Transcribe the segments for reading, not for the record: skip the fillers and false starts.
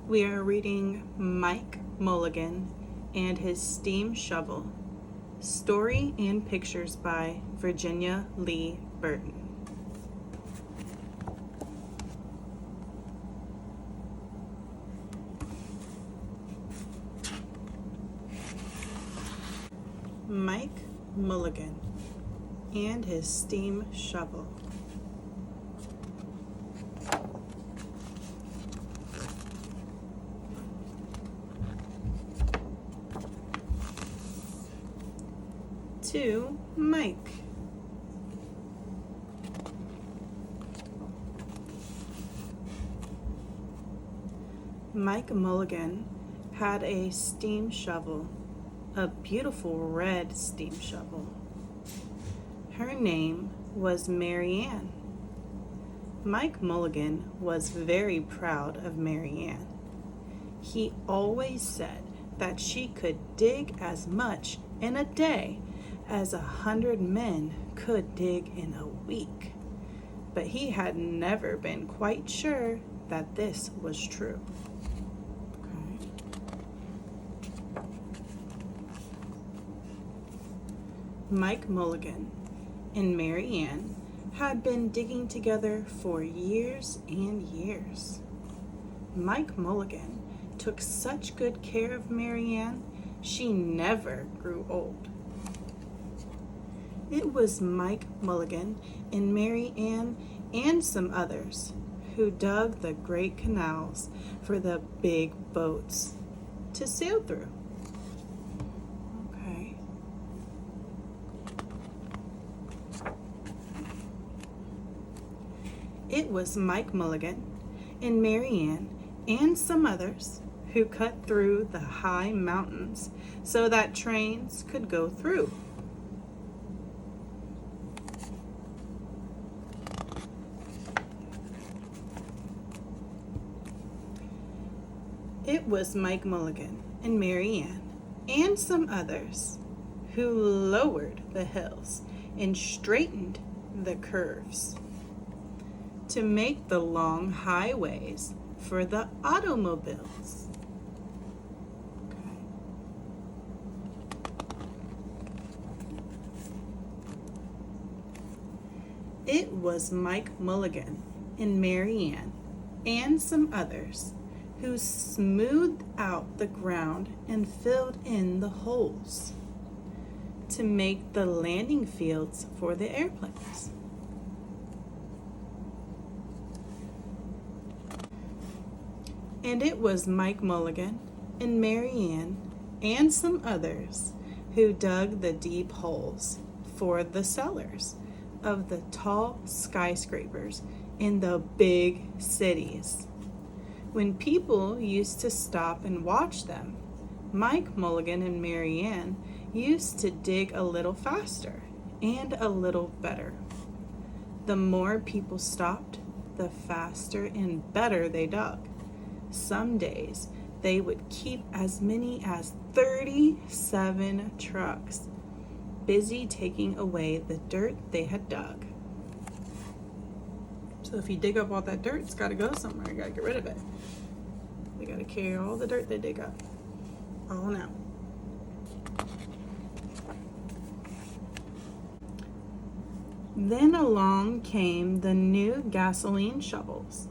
We are reading Mike Mulligan and His Steam Shovel, story and pictures by Virginia Lee Burton. Mike Mulligan and His Steam Shovel. To Mike. Mike Mulligan had a steam shovel, a beautiful red steam shovel. Her name was Mary Ann. Mike Mulligan was very proud of Mary Ann. He always said that she could dig as much in a day as 100 men could dig in a week. But he had never been quite sure that this was true. Okay. Mike Mulligan and Mary Ann had been digging together for years and years. Mike Mulligan took such good care of Mary Ann, she never grew old. It was Mike Mulligan and Mary Ann and some others who dug the great canals for the big boats to sail through. Okay. It was Mike Mulligan and Mary Ann and some others who cut through the high mountains so that trains could go through. It was Mike Mulligan and Mary Ann and some others who lowered the hills and straightened the curves to make the long highways for the automobiles. Okay. It was Mike Mulligan and Mary Ann and some others who smoothed out the ground and filled in the holes to make the landing fields for the airplanes. And it was Mike Mulligan and Mary Ann and some others who dug the deep holes for the cellars of the tall skyscrapers in the big cities. When people used to stop and watch them, Mike Mulligan and Mary Ann used to dig a little faster and a little better. The more people stopped, the faster and better they dug. Some days they would keep as many as 37 trucks busy taking away the dirt they had dug. So if you dig up all that dirt, it's got to go somewhere. You got to get rid of it. They got to carry all the dirt they dig up. Oh no. Then along came the new gasoline shovels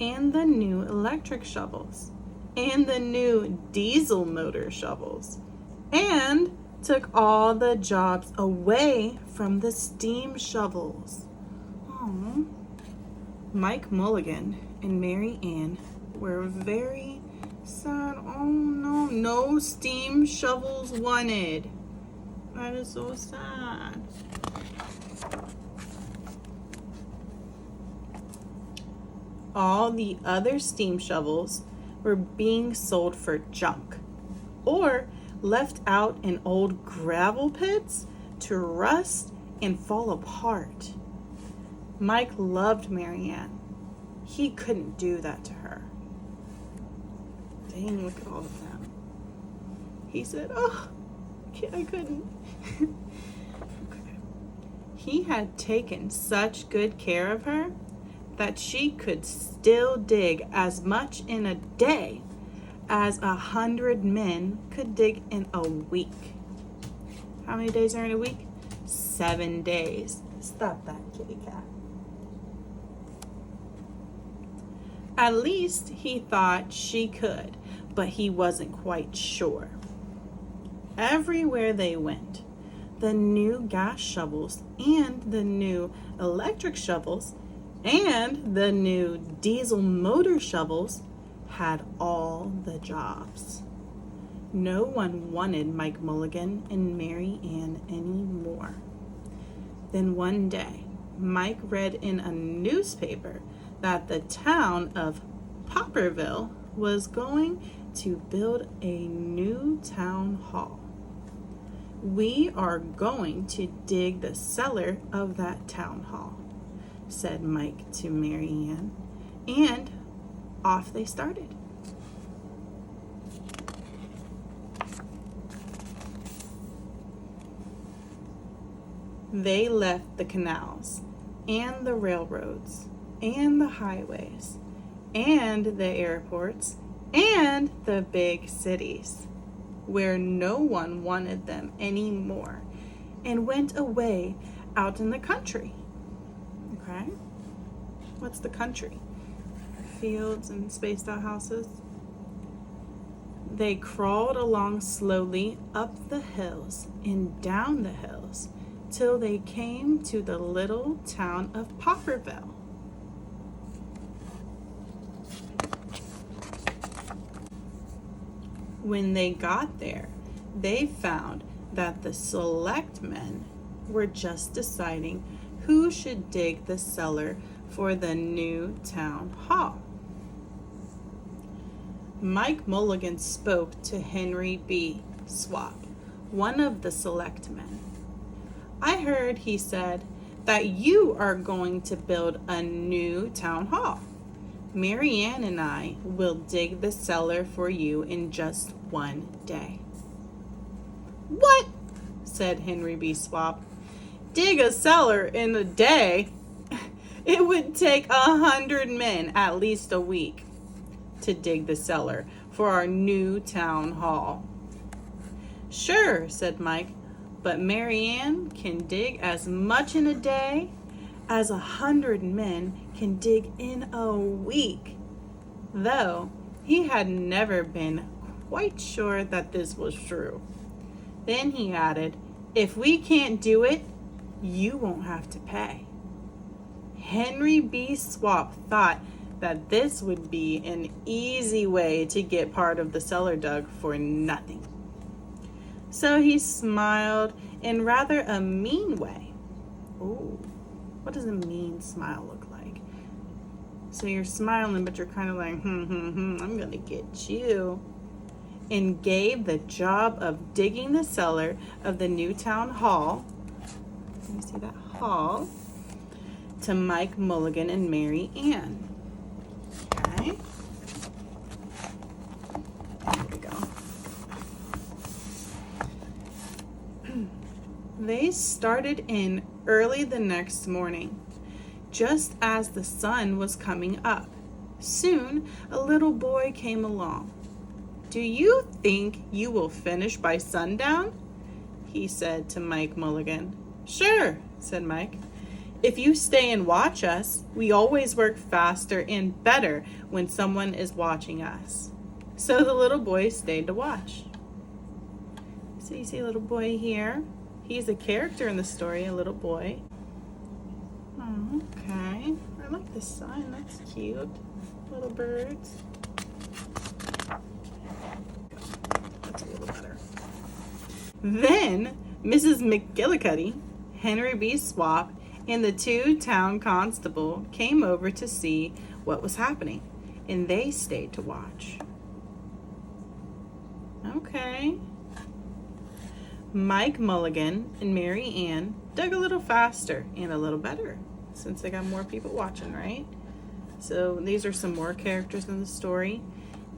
and the new electric shovels and the new diesel motor shovels and took all the jobs away from the steam shovels. Oh. Mike Mulligan and Mary Ann were very sad. Oh no, no steam shovels wanted. That is so sad. All the other steam shovels were being sold for junk or left out in old gravel pits to rust and fall apart. Mike loved Mary Ann. He couldn't do that to her. Dang, look at all of them. He said, oh, I couldn't. Okay. He had taken such good care of her that she could still dig as much in a day as 100 men could dig in a week. How many days are in a week? 7 days. Stop that, kitty cat. At least he thought she could, but he wasn't quite sure. Everywhere they went, the new gas shovels and the new electric shovels and the new diesel motor shovels had all the jobs. No one wanted Mike Mulligan and Mary Ann anymore. Then one day, Mike read in a newspaper that the town of Popperville was going to build a new town hall. We are going to dig the cellar of that town hall, said Mike to Mary Ann, and off they started. They left the canals and the railroads and the highways and the airports and the big cities where no one wanted them anymore and went away out in the country. Okay? What's the country? Fields and spaced out houses. They crawled along slowly up the hills and down the hills till they came to the little town of Popperville. When they got there, they found that the selectmen were just deciding who should dig the cellar for the new town hall. Mike Mulligan spoke to Henry B. Swap, one of the selectmen. I heard, he said, that you are going to build a new town hall. Mary Ann and I will dig the cellar for you in just one day. What? Said Henry B. Swap. Dig a cellar in a day? It would take 100 men at least a week to dig the cellar for our new town hall. Sure, said Mike, but Mary Ann can dig as much in a day as 100 men can dig in a week, though he had never been quite sure that this was true. Then he added, if we can't do it, you won't have to pay. Henry B. Swap thought that this would be an easy way to get part of the cellar dug for nothing. So he smiled in rather a mean way. Ooh, what does a mean smile look like? So you're smiling, but you're kind of like, I'm gonna get you. And gave the job of digging the cellar of the new town hall, let me see that hall, to Mike Mulligan and Mary Ann. Okay. There we go. They started in early the next morning, just as the sun was coming up. Soon, a little boy came along. Do you think you will finish by sundown? He said to Mike Mulligan. Sure, said Mike. If you stay and watch us, we always work faster and better when someone is watching us. So the little boy stayed to watch. So you see a little boy here. He's a character in the story, a little boy. Oh, okay. I like the sun. That's cute. Little birds. That's a little better. Then Mrs. McGillicuddy, Henry B. Swap, and the two town constable came over to see what was happening, and they stayed to watch. Okay. Mike Mulligan and Mary Ann dug a little faster and a little better since they got more people watching, right? So these are some more characters in the story.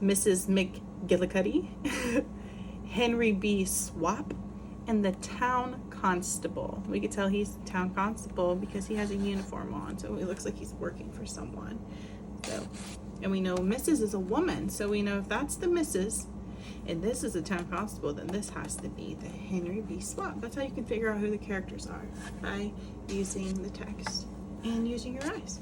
Mrs. McGillicuddy, Henry B. Swap, and the town constable. We could tell he's town constable because he has a uniform on, so it looks like he's working for someone. So And we know Mrs. is a woman, so we know if that's the Mrs. and this is a town constable, then this has to be the Henry B. Swap. That's how you can figure out who the characters are, by using the text and using your eyes.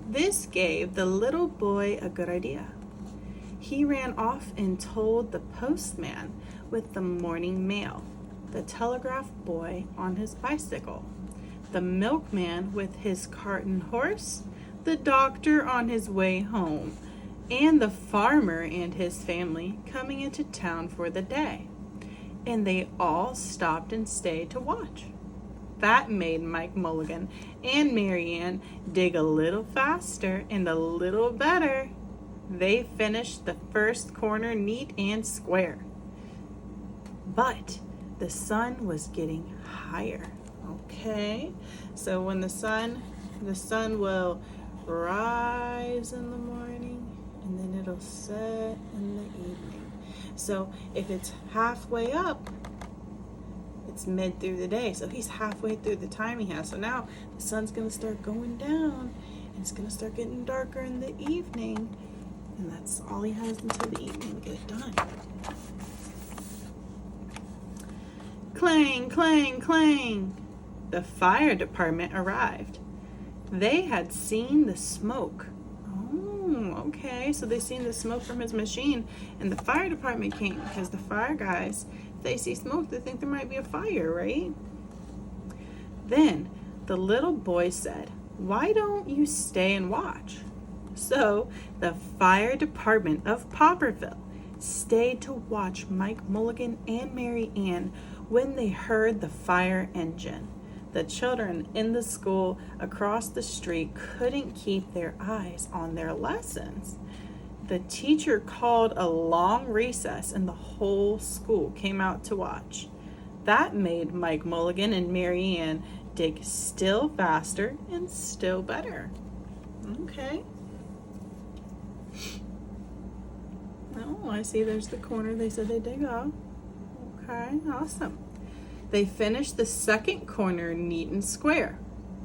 This gave the little boy a good idea. He ran off and told the postman with the morning mail, the telegraph boy on his bicycle, the milkman with his cart and horse, the doctor on his way home, and the farmer and his family coming into town for the day. And they all stopped and stayed to watch. That made Mike Mulligan and Mary Ann dig a little faster and a little better. They finished the first corner neat and square. But the sun was getting higher. Okay, so when the sun will rise in the morning and then it'll set in the evening. So if it's halfway up, it's mid through the day. So he's halfway through the time he has. So now the sun's going to start going down and it's going to start getting darker in the evening. And that's all he has until the evening to get it done. Clang, clang, clang. The fire department arrived. They had seen the smoke. Oh, okay. So they seen the smoke from his machine, and the fire department came because the fire guys, if they see smoke, they think there might be a fire, right? Then the little boy said, "Why don't you stay and watch?" So the fire department of Popperville stayed to watch Mike Mulligan and Mary Ann when they heard the fire engine. The children in the school across the street couldn't keep their eyes on their lessons. The teacher called a long recess and the whole school came out to watch. That made Mike Mulligan and Mary Ann dig still faster and still better. Okay. Oh, I see there's the corner they said they dig up. Okay, awesome. They finished the second corner neat and square,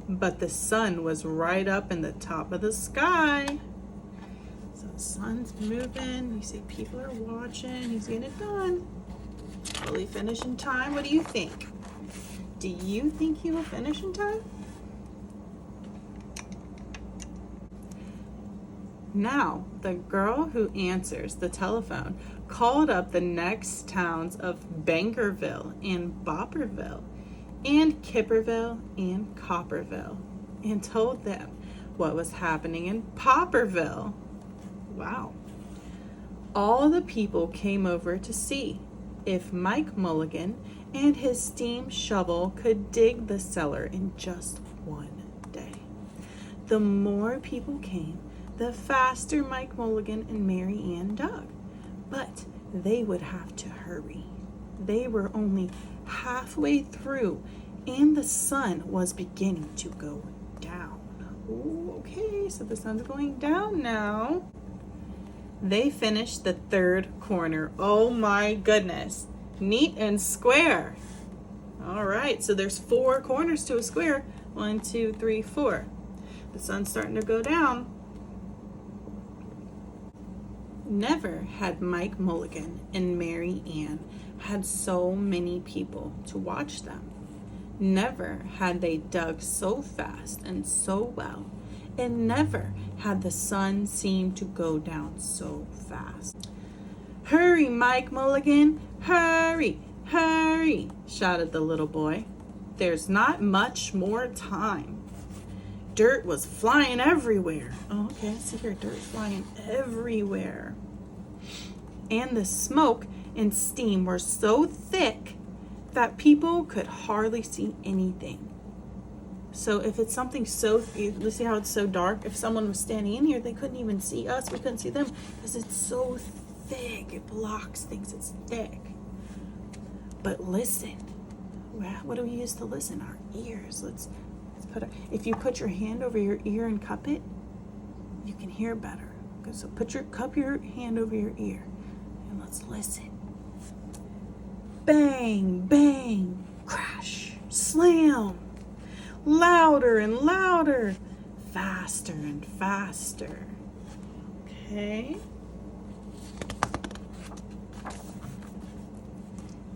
but the sun was right up in the top of the sky. So the sun's moving. You see people are watching. He's getting it done. Will he finish in time? What do you think? Do you think he will finish in time? Now, the girl who answers the telephone called up the next towns of Bankerville and Bopperville and Kipperville and Copperville and told them what was happening in Popperville. Wow. All the people came over to see if Mike Mulligan and his steam shovel could dig the cellar in just one day. The more people came, the faster Mike Mulligan and Mary Ann dug. But they would have to hurry. They were only halfway through and the sun was beginning to go down. Ooh, okay, so the sun's going down now. They finished the third corner. Oh my goodness. Neat and square. All right, so there's 4 corners to a square. 1, 2, 3, 4. The sun's starting to go down. Never had Mike Mulligan and Mary Ann had so many people to watch them. Never had they dug so fast and so well, and never had the sun seemed to go down so fast. "Hurry, Mike Mulligan, hurry, hurry," shouted the little boy. "There's not much more time." Dirt was flying everywhere. Oh, okay, I see here, dirt flying everywhere. And the smoke and steam were so thick that people could hardly see anything. So if it's something so, you see how it's so dark? If someone was standing in here, they couldn't even see us. We couldn't see them because it's so thick. It blocks things. It's thick. But listen. What do we use to listen? Our ears. Let's put if you put your hand over your ear and cup it, you can hear better. Okay, so cup your hand over your ear and let's listen. Bang, bang, crash, slam. louder and louder, faster and faster. Okay.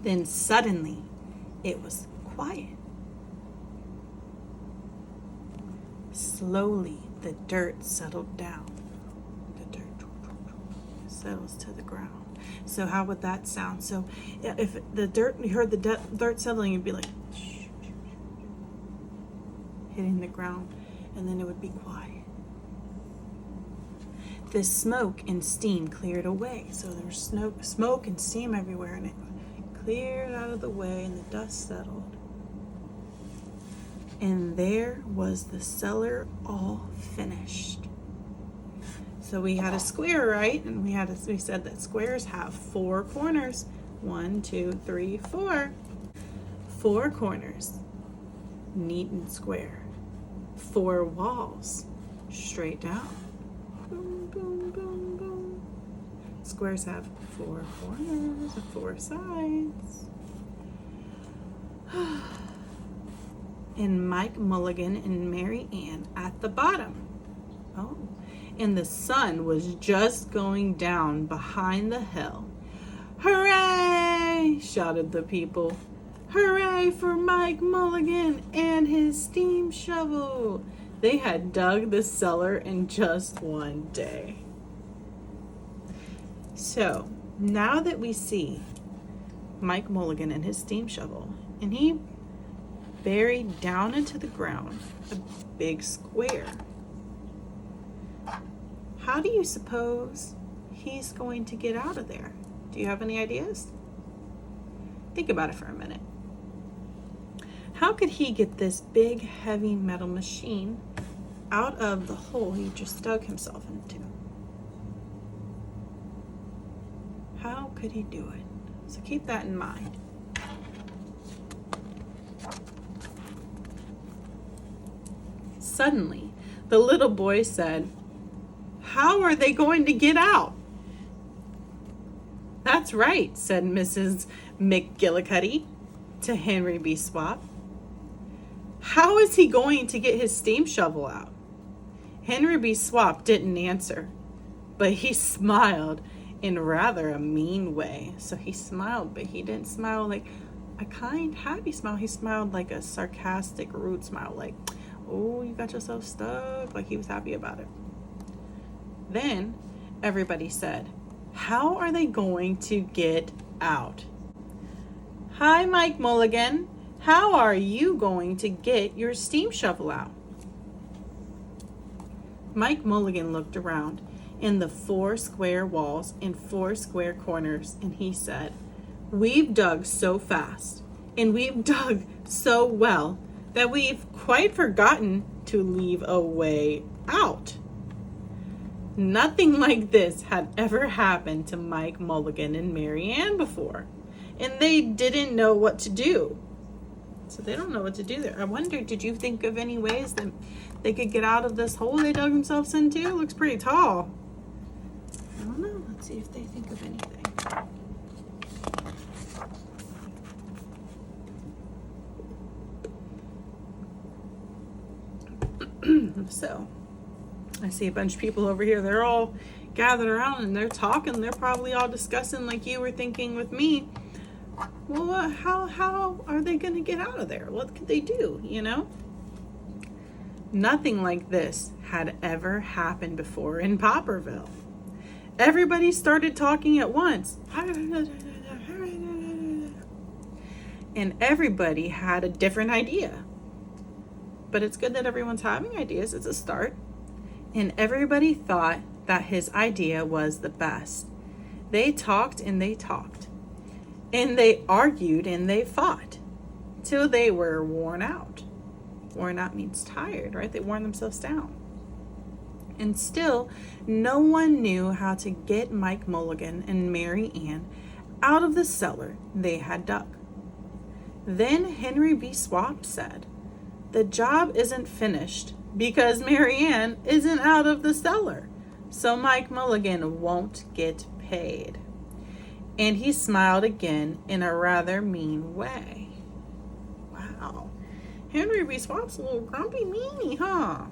Then suddenly it was quiet. Slowly the dirt settled down. The dirt settles to the ground. So how would that sound? So if the dirt, you heard the dirt settling, it'd be like hitting the ground, and then it would be quiet. The smoke and steam cleared away. So there was smoke and steam everywhere, and it cleared out of the way, and the dust settled. And there was the cellar all finished. So we had a square, right? And we said that squares have 4 corners. 1, 2, 3, 4. 4 corners, neat and square. 4 walls, straight down. Boom, boom, boom, boom. Squares have 4 corners and 4 sides. And Mike Mulligan and Mary Ann at the bottom. Oh, and the sun was just going down behind the hill. Hooray! Shouted the people. Hooray for Mike Mulligan and his steam shovel. They had dug the cellar in just one day. So now that we see Mike Mulligan and his steam shovel, and he buried down into the ground a big square, how do you suppose he's going to get out of there? Do you have any ideas? Think about it for a minute. How could he get this big heavy metal machine out of the hole he just dug himself into? How could he do it? So keep that in mind. Suddenly, the little boy said, "How are they going to get out?" "That's right," said Mrs. McGillicuddy to Henry B. Swap. "How is he going to get his steam shovel out?" Henry B. Swap didn't answer, but he smiled in rather a mean way. So he smiled, but he didn't smile like a kind, happy smile. He smiled like a sarcastic, rude smile, like, "Oh, you got yourself stuck," like he was happy about it. Then everybody said, "How are they going to get out?" "Hi, Mike Mulligan. How are you going to get your steam shovel out?" Mike Mulligan looked around in the 4 square walls and 4 square corners, and he said, "We've dug so fast, and we've dug so well, that we've quite forgotten to leave a way out." Nothing like this had ever happened to Mike Mulligan and Mary Ann before, and they didn't know what to do. So they don't know what to do there. I wonder, did you think of any ways that they could get out of this hole they dug themselves into? It looks pretty tall. I don't know. Let's see if they think of anything. So I see a bunch of people over here. They're all gathered around and they're talking. They're probably all discussing like you were thinking with me. Well, how are they going to get out of there? What could they do, you know? Nothing like this had ever happened before in Popperville. Everybody started talking at once. And everybody had a different idea. But it's good that everyone's having ideas. It's a start. And everybody thought that his idea was the best. They talked and they talked. And they argued and they fought till they were worn out. Worn out means tired, right? They worn themselves down. And still, no one knew how to get Mike Mulligan and Mary Ann out of the cellar they had dug. Then Henry B. Swap said, "The job isn't finished because Mary Ann isn't out of the cellar, so Mike Mulligan won't get paid." And he smiled again in a rather mean way. Wow. Henry B. Swap's a little grumpy meanie, huh?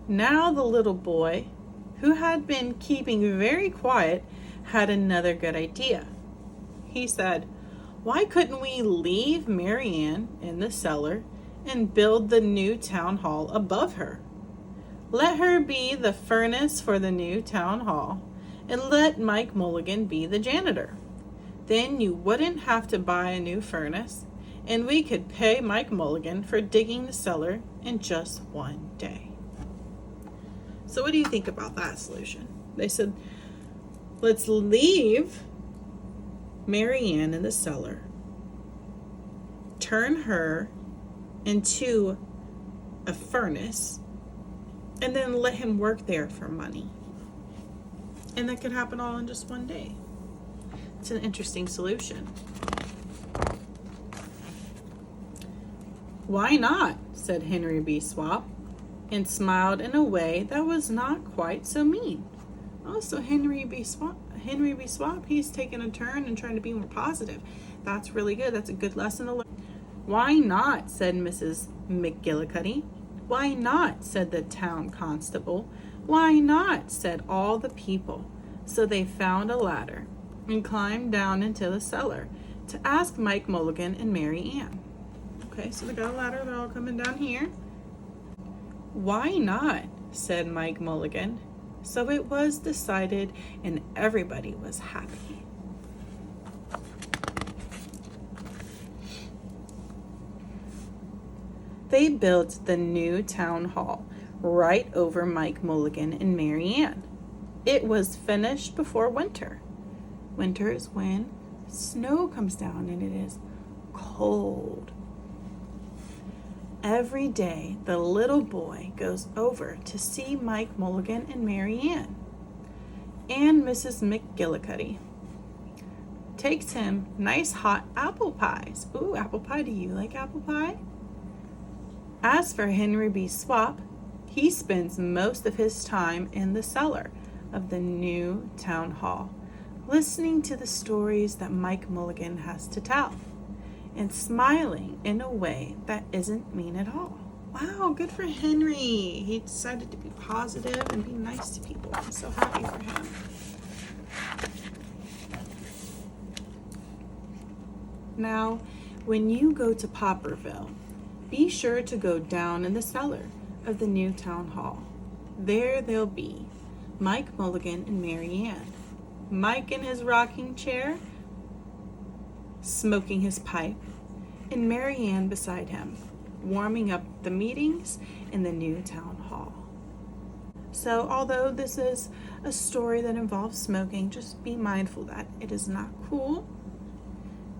Now the little boy, who had been keeping very quiet, had another good idea. He said, "Why couldn't we leave Mary Ann in the cellar and build the new town hall above her? Let her be the furnace for the new town hall, and let Mike Mulligan be the janitor. Then you wouldn't have to buy a new furnace, and we could pay Mike Mulligan for digging the cellar in just one day." So what do you think about that solution? They said, let's leave Mary Ann in the cellar, turn her into a furnace, and then let him work there for money. And that could happen all in just one day. It's an interesting solution. "Why not?" said Henry B. Swap, and smiled in a way that was not quite so mean. Also, Henry B. Swap, he's taking a turn and trying to be more positive. That's really good. That's a good lesson to learn. "Why not?" said Mrs. McGillicuddy. "Why not?" said the town constable. "Why not?" said all the people. So they found a ladder and climbed down into the cellar to ask Mike Mulligan and Mary Ann. Okay, so they got a ladder. They're all coming down here. "Why not?" said Mike Mulligan. So it was decided, and everybody was happy. They built the new town hall right over Mike Mulligan and Mary Ann. It was finished before winter. Winter is when snow comes down and it is cold. Every day, the little boy goes over to see Mike Mulligan and Mary Ann. And Mrs. McGillicuddy takes him nice hot apple pies. Ooh, apple pie. Do you like apple pie? As for Henry B. Swap, he spends most of his time in the cellar of the new town hall, listening to the stories that Mike Mulligan has to tell, and smiling in a way that isn't mean at all. Wow, good for Henry. He decided to be positive and be nice to people. I'm so happy for him. Now, when you go to Popperville, be sure to go down in the cellar of the new town hall. There they'll be Mike Mulligan and Mary Ann. Mike in his rocking chair, smoking his pipe, and Mary Ann beside him, warming up the meetings in the new town hall. So although this is a story that involves smoking, just be mindful that it is not cool.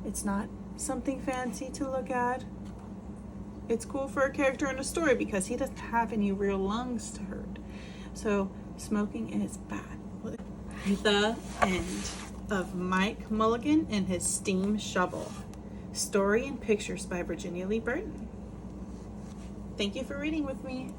It's not something fancy to look at. It's cool for a character in a story because he doesn't have any real lungs to hurt. So smoking is bad. The end of Mike Mulligan and his steam shovel. Story and pictures by Virginia Lee Burton. Thank you for reading with me.